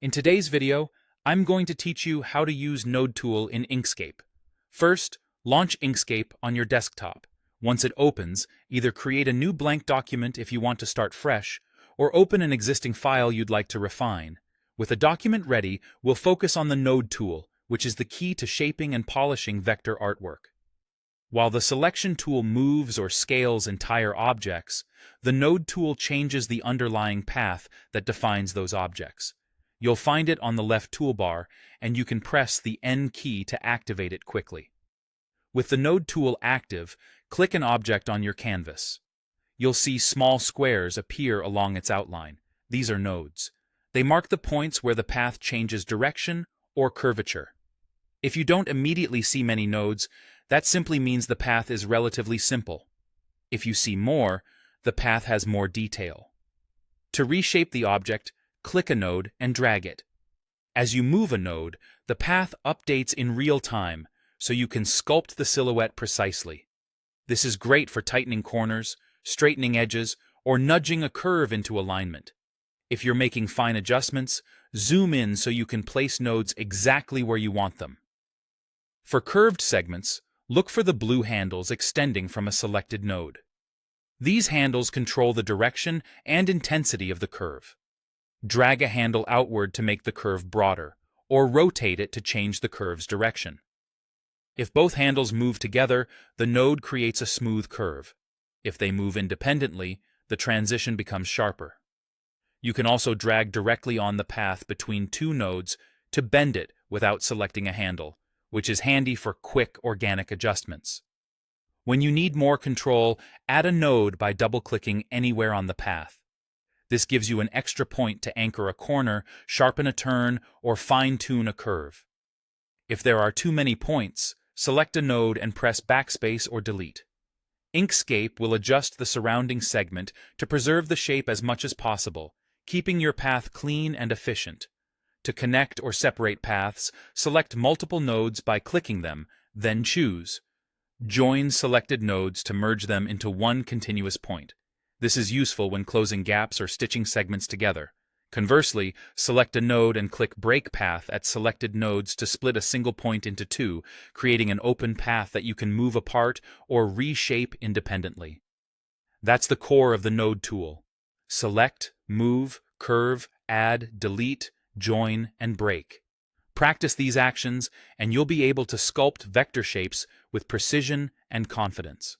In today's video, I'm going to teach you how to use Node tool in Inkscape. First, launch Inkscape on your desktop. Once it opens, either create a new blank document if you want to start fresh, or open an existing file you'd like to refine. With a document ready, we'll focus on the Node tool, which is the key to shaping and polishing vector artwork. While the selection tool moves or scales entire objects, the Node tool changes the underlying path that defines those objects. You'll find it on the left toolbar, and you can press the N key to activate it quickly. With the Node tool active, click an object on your canvas. You'll see small squares appear along its outline. These are nodes. They mark the points where the path changes direction or curvature. If you don't immediately see many nodes, that simply means the path is relatively simple. If you see more, the path has more detail. To reshape the object, click a node and drag it. As you move a node, the path updates in real time, so you can sculpt the silhouette precisely. This is great for tightening corners, straightening edges, or nudging a curve into alignment. If you're making fine adjustments, zoom in so you can place nodes exactly where you want them. For curved segments, look for the blue handles extending from a selected node. These handles control the direction and intensity of the curve. Drag a handle outward to make the curve broader, or rotate it to change the curve's direction. If both handles move together, the node creates a smooth curve. If they move independently, the transition becomes sharper. You can also drag directly on the path between two nodes to bend it without selecting a handle, which is handy for quick organic adjustments. When you need more control, add a node by double-clicking anywhere on the path. This gives you an extra point to anchor a corner, sharpen a turn, or fine-tune a curve. If there are too many points, select a node and press backspace or delete. Inkscape will adjust the surrounding segment to preserve the shape as much as possible, keeping your path clean and efficient. To connect or separate paths, select multiple nodes by clicking them, then choose. Join selected nodes to merge them into one continuous point. This is useful when closing gaps or stitching segments together. Conversely, select a node and click Break Path at selected nodes to split a single point into two, creating an open path that you can move apart or reshape independently. That's the core of the Node tool. Select, move, curve, add, delete, join, and break. Practice these actions, and you'll be able to sculpt vector shapes with precision and confidence.